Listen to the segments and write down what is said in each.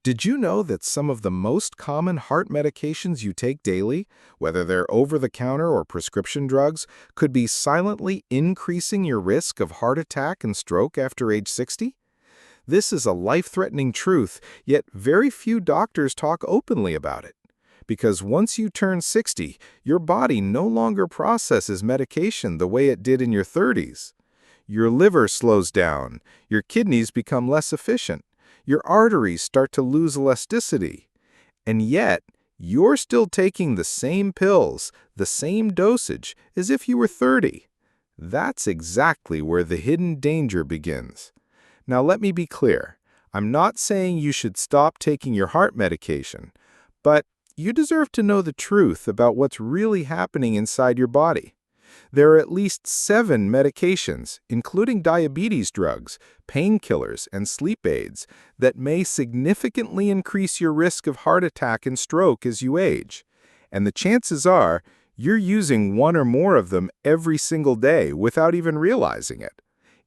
Did you know that some of the most common heart medications you take daily, whether they're over-the-counter or prescription drugs, could be silently increasing your risk of heart attack and stroke after age 60? This is a life-threatening truth, yet very few doctors talk openly about it. Because once you turn 60, your body no longer processes medication the way it did in your 30s. Your liver slows down, your kidneys become less efficient, your arteries start to lose elasticity. And yet, you're still taking the same pills, the same dosage, as if you were 30. That's exactly where the hidden danger begins. Now let me be clear. I'm not saying you should stop taking your heart medication, but you deserve to know the truth about what's really happening inside your body. There are at least 7 medications, including diabetes drugs, painkillers, and sleep aids, that may significantly increase your risk of heart attack and stroke as you age. And the chances are you're using one or more of them every single day without even realizing it.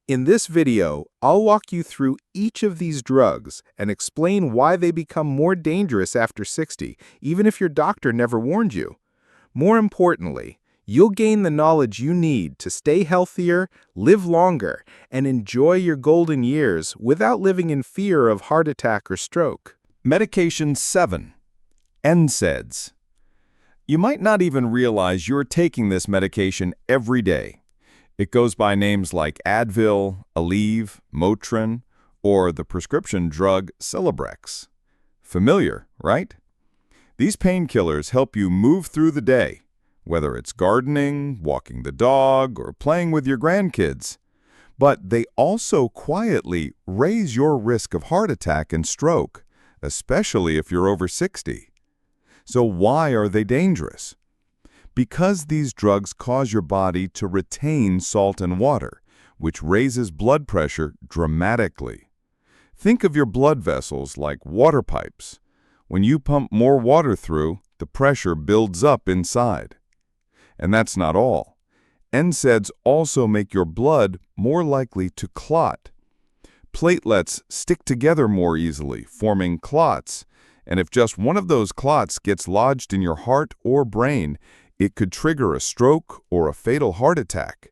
In this video, I'll walk you through each of these drugs and explain why they become more dangerous after 60, even if your doctor never warned you. More importantly, you'll gain the knowledge you need to stay healthier, live longer, and enjoy your golden years without living in fear of heart attack or stroke. Medication 7. NSAIDs. You might not even realize you're taking this medication every day. It goes by names like Advil, Aleve, Motrin, or the prescription drug Celebrex. Familiar, right? These painkillers help you move through the day, whether it's gardening, walking the dog, or playing with your grandkids. But they also quietly raise your risk of heart attack and stroke, especially if you're over 60. So why are they dangerous? Because these drugs cause your body to retain salt and water, which raises blood pressure dramatically. Think of your blood vessels like water pipes. When you pump more water through, the pressure builds up inside. And that's not all. NSAIDs also make your blood more likely to clot. Platelets stick together more easily, forming clots, and if just one of those clots gets lodged in your heart or brain, it could trigger a stroke or a fatal heart attack.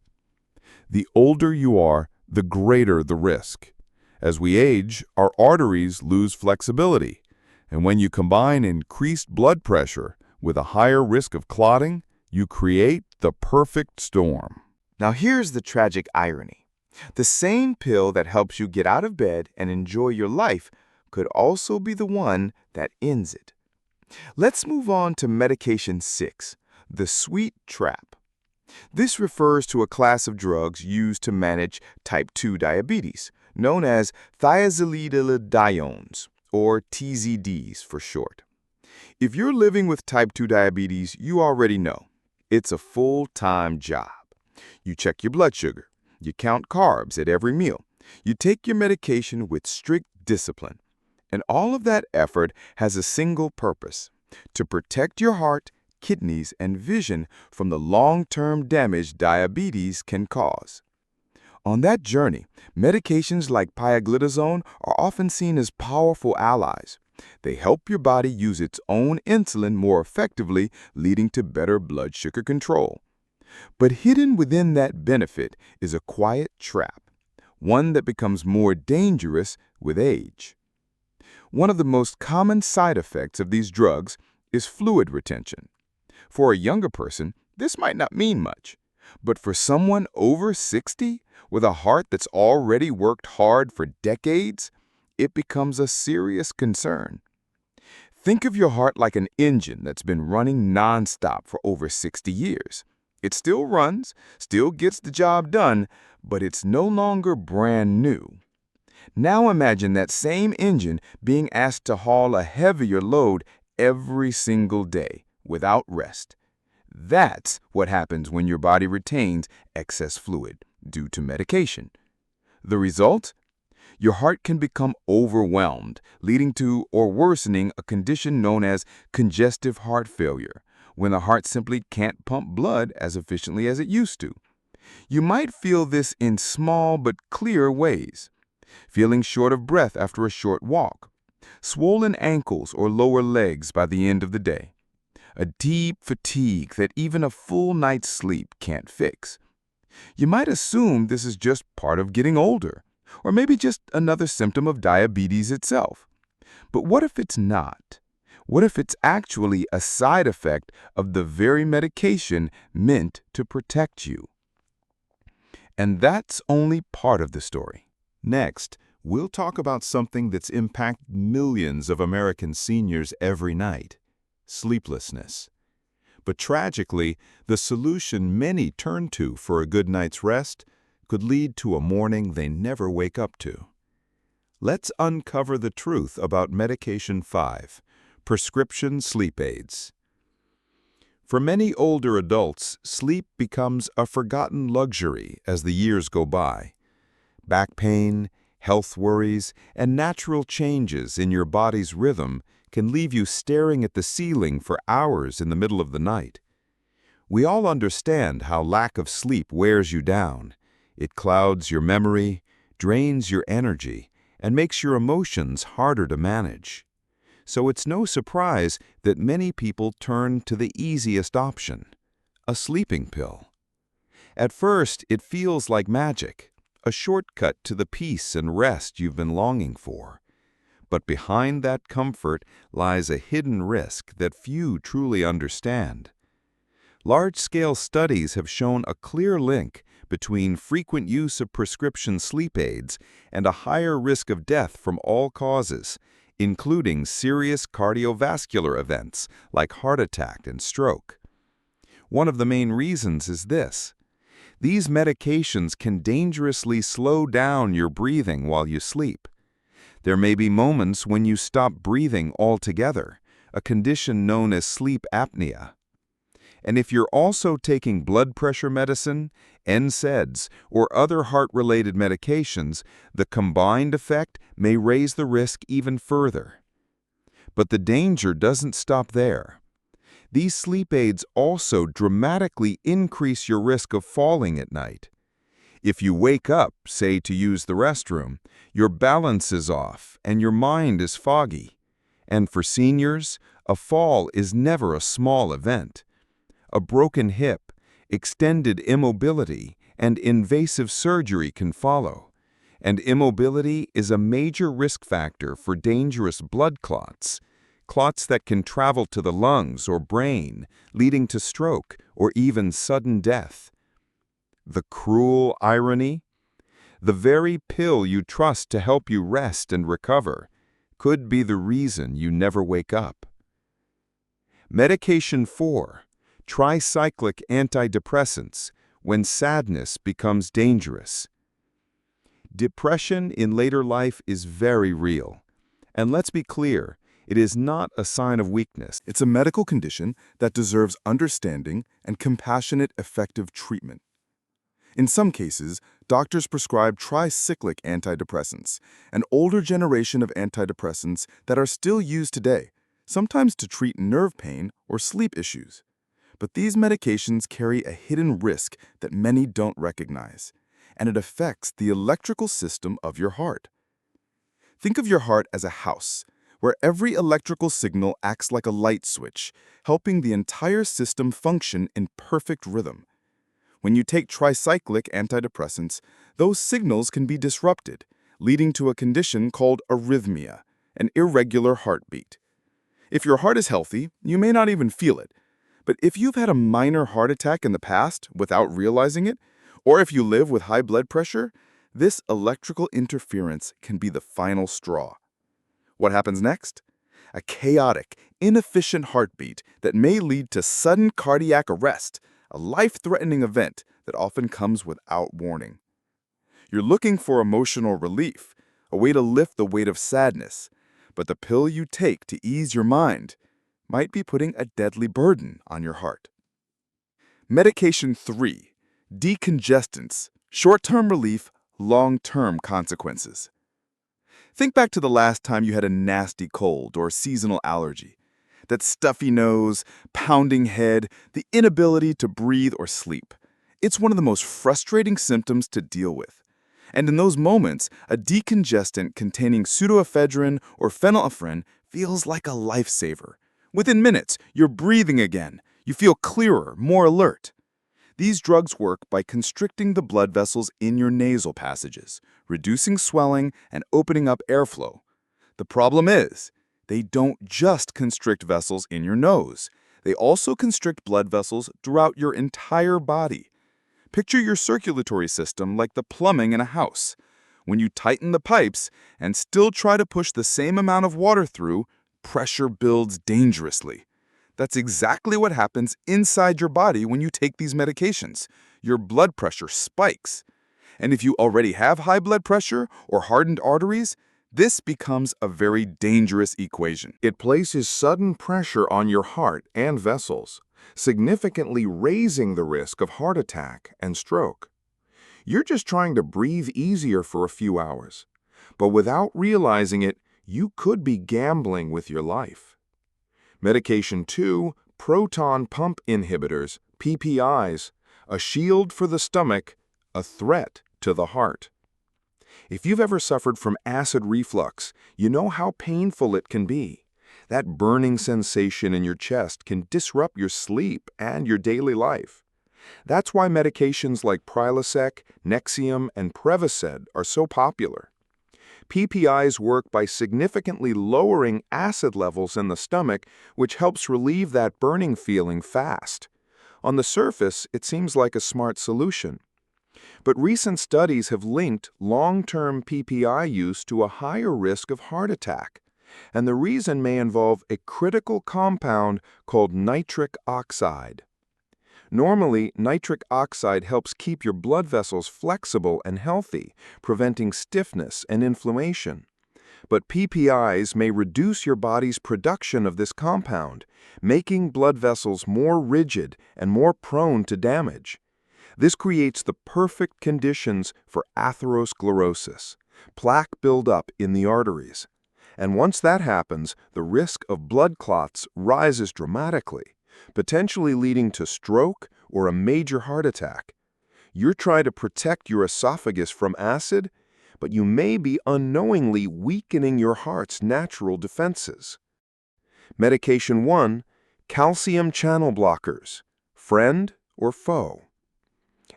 The older you are, the greater the risk. As we age, our arteries lose flexibility, and when you combine increased blood pressure with a higher risk of clotting, you create the perfect storm. Now here's the tragic irony. The same pill that helps you get out of bed and enjoy your life could also be the one that ends it. Let's move on to medication 6, the sweet trap. This refers to a class of drugs used to manage type 2 diabetes, known as thiazolidinediones, or TZDs for short. If you're living with type 2 diabetes, you already know. It's a full-time job. You check your blood sugar. You count carbs at every meal. You take your medication with strict discipline. And all of that effort has a single purpose: to protect your heart, kidneys, and vision from the long-term damage diabetes can cause. On that journey, medications like pioglitazone are often seen as powerful allies. They help your body use its own insulin more effectively, leading to better blood sugar control. But hidden within that benefit is a quiet trap, one that becomes more dangerous with age. One of the most common side effects of these drugs is fluid retention. For a younger person, this might not mean much, but for someone over 60 with a heart that's already worked hard for decades, it becomes a serious concern. Think of your heart like an engine that's been running nonstop for over 60 years. It still runs, still gets the job done, but it's no longer brand new. Now imagine that same engine being asked to haul a heavier load every single day without rest. That's what happens when your body retains excess fluid due to medication. The result? Your heart can become overwhelmed, leading to or worsening a condition known as congestive heart failure, when the heart simply can't pump blood as efficiently as it used to. You might feel this in small but clear ways. Feeling short of breath after a short walk, swollen ankles or lower legs by the end of the day, a deep fatigue that even a full night's sleep can't fix. You might assume this is just part of getting older, or maybe just another symptom of diabetes itself. But what if it's not? What if it's actually a side effect of the very medication meant to protect you? And that's only part of the story. Next, we'll talk about something that's impacted millions of American seniors every night: sleeplessness. But tragically, the solution many turn to for a good night's rest could lead to a morning they never wake up to. Let's uncover the truth about medication 5, prescription sleep aids. For many older adults, sleep becomes a forgotten luxury as the years go by. Back pain, health worries, and natural changes in your body's rhythm can leave you staring at the ceiling for hours in the middle of the night. We all understand how lack of sleep wears you down. It clouds your memory, drains your energy, and makes your emotions harder to manage. So it's no surprise that many people turn to the easiest option: a sleeping pill. At first, it feels like magic, a shortcut to the peace and rest you've been longing for. But behind that comfort lies a hidden risk that few truly understand. Large-scale studies have shown a clear link between frequent use of prescription sleep aids and a higher risk of death from all causes, including serious cardiovascular events like heart attack and stroke. One of the main reasons is this: these medications can dangerously slow down your breathing while you sleep. There may be moments when you stop breathing altogether, a condition known as sleep apnea. And if you're also taking blood pressure medicine, NSAIDs, or other heart-related medications, the combined effect may raise the risk even further. But the danger doesn't stop there. These sleep aids also dramatically increase your risk of falling at night. If you wake up, say, to use the restroom, your balance is off and your mind is foggy. And for seniors, a fall is never a small event. A broken hip, extended immobility, and invasive surgery can follow. And immobility is a major risk factor for dangerous blood clots, clots that can travel to the lungs or brain, leading to stroke or even sudden death. The cruel irony? The very pill you trust to help you rest and recover could be the reason you never wake up. Medication 4, tricyclic antidepressants, when sadness becomes dangerous. Depression in later life is very real. And let's be clear, it is not a sign of weakness. It's a medical condition that deserves understanding and compassionate, effective treatment. In some cases, doctors prescribe tricyclic antidepressants, an older generation of antidepressants that are still used today, sometimes to treat nerve pain or sleep issues. But these medications carry a hidden risk that many don't recognize, and it affects the electrical system of your heart. Think of your heart as a house, where every electrical signal acts like a light switch, helping the entire system function in perfect rhythm. When you take tricyclic antidepressants, those signals can be disrupted, leading to a condition called arrhythmia, an irregular heartbeat. If your heart is healthy, you may not even feel it. But if you've had a minor heart attack in the past without realizing it, or if you live with high blood pressure, this electrical interference can be the final straw. What happens next? A chaotic, inefficient heartbeat that may lead to sudden cardiac arrest, a life-threatening event that often comes without warning. You're looking for emotional relief, a way to lift the weight of sadness, but the pill you take to ease your mind might be putting a deadly burden on your heart. Medication 3, decongestants, short-term relief, long-term consequences. Think back to the last time you had a nasty cold or seasonal allergy. That stuffy nose, pounding head, the inability to breathe or sleep. It's one of the most frustrating symptoms to deal with. And in those moments, a decongestant containing pseudoephedrine or phenylephrine feels like a lifesaver. Within minutes, you're breathing again. You feel clearer, more alert. These drugs work by constricting the blood vessels in your nasal passages, reducing swelling and opening up airflow. The problem is, they don't just constrict vessels in your nose. They also constrict blood vessels throughout your entire body. Picture your circulatory system like the plumbing in a house. When you tighten the pipes and still try to push the same amount of water through, pressure builds dangerously. That's exactly what happens inside your body when you take these medications. Your blood pressure spikes. And if you already have high blood pressure or hardened arteries, this becomes a very dangerous equation. It places sudden pressure on your heart and vessels, significantly raising the risk of heart attack and stroke. You're just trying to breathe easier for a few hours, but without realizing it, you could be gambling with your life. Medication 2, proton pump inhibitors, PPIs, a shield for the stomach, a threat to the heart. If you've ever suffered from acid reflux, you know how painful it can be. That burning sensation in your chest can disrupt your sleep and your daily life. That's why medications like Prilosec, Nexium, and Prevacid are so popular. PPIs work by significantly lowering acid levels in the stomach, which helps relieve that burning feeling fast. On the surface, it seems like a smart solution. But recent studies have linked long-term PPI use to a higher risk of heart attack. And the reason may involve a critical compound called nitric oxide. Normally, nitric oxide helps keep your blood vessels flexible and healthy, preventing stiffness and inflammation. But PPIs may reduce your body's production of this compound, making blood vessels more rigid and more prone to damage. This creates the perfect conditions for atherosclerosis, plaque buildup in the arteries. And once that happens, the risk of blood clots rises dramatically, potentially leading to stroke or a major heart attack. You're trying to protect your esophagus from acid, but you may be unknowingly weakening your heart's natural defenses. Medication 1, calcium channel blockers, friend or foe?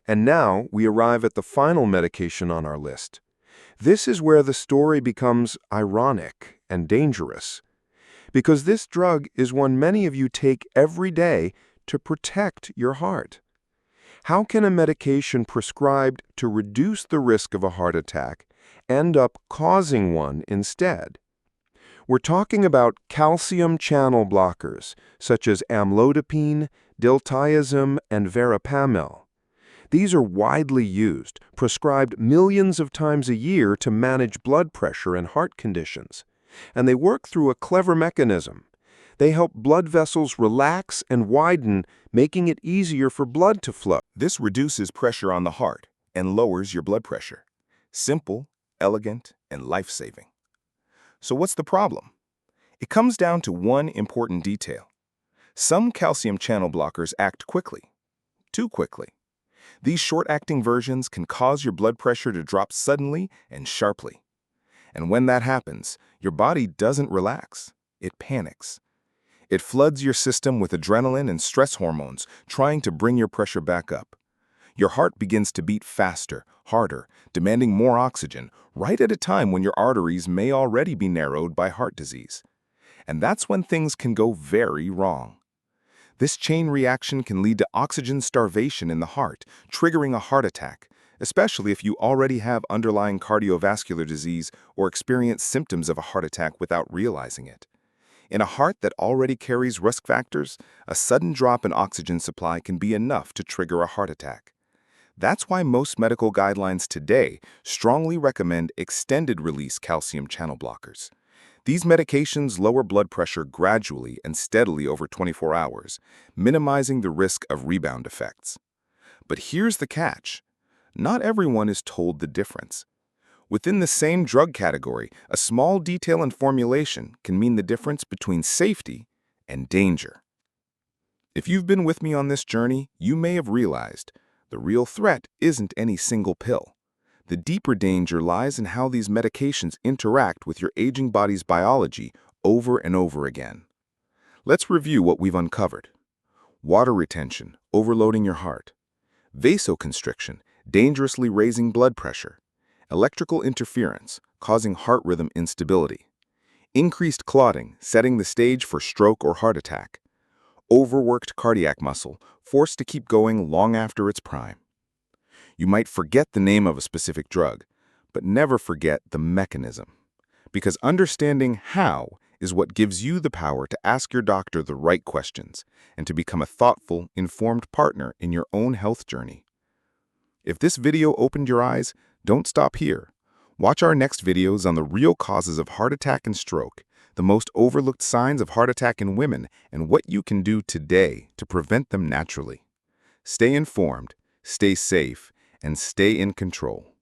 And now we arrive at the final medication on our list. This is where the story becomes ironic and dangerous, because this drug is one many of you take every day to protect your heart. How can a medication prescribed to reduce the risk of a heart attack end up causing one instead? We're talking about calcium channel blockers, such as amlodipine, diltiazem, and verapamil. These are widely used, prescribed millions of times a year to manage blood pressure and heart conditions. And they work through a clever mechanism. They help blood vessels relax and widen, making it easier for blood to flow. This reduces pressure on the heart and lowers your blood pressure. Simple, elegant, and life-saving. So what's the problem? It comes down to one important detail. Some calcium channel blockers act quickly, too quickly. These short-acting versions can cause your blood pressure to drop suddenly and sharply. And when that happens, your body doesn't relax. It panics. It floods your system with adrenaline and stress hormones, trying to bring your pressure back up. Your heart begins to beat faster, harder, demanding more oxygen, right at a time when your arteries may already be narrowed by heart disease. And that's when things can go very wrong. This chain reaction can lead to oxygen starvation in the heart, triggering a heart attack, especially if you already have underlying cardiovascular disease or experience symptoms of a heart attack without realizing it. In a heart that already carries risk factors, a sudden drop in oxygen supply can be enough to trigger a heart attack. That's why most medical guidelines today strongly recommend extended-release calcium channel blockers. These medications lower blood pressure gradually and steadily over 24 hours, minimizing the risk of rebound effects. But here's the catch. Not everyone is told the difference. Within the same drug category, a small detail in formulation can mean the difference between safety and danger. If you've been with me on this journey, you may have realized the real threat isn't any single pill. The deeper danger lies in how these medications interact with your aging body's biology over and over again. Let's review what we've uncovered. Water retention, overloading your heart. Vasoconstriction, dangerously raising blood pressure. Electrical interference, causing heart rhythm instability. Increased clotting, setting the stage for stroke or heart attack. Overworked cardiac muscle, forced to keep going long after its prime. You might forget the name of a specific drug, but never forget the mechanism. Because understanding how is what gives you the power to ask your doctor the right questions and to become a thoughtful, informed partner in your own health journey. If this video opened your eyes, don't stop here. Watch our next videos on the real causes of heart attack and stroke, the most overlooked signs of heart attack in women, and what you can do today to prevent them naturally. Stay informed, stay safe, and stay in control.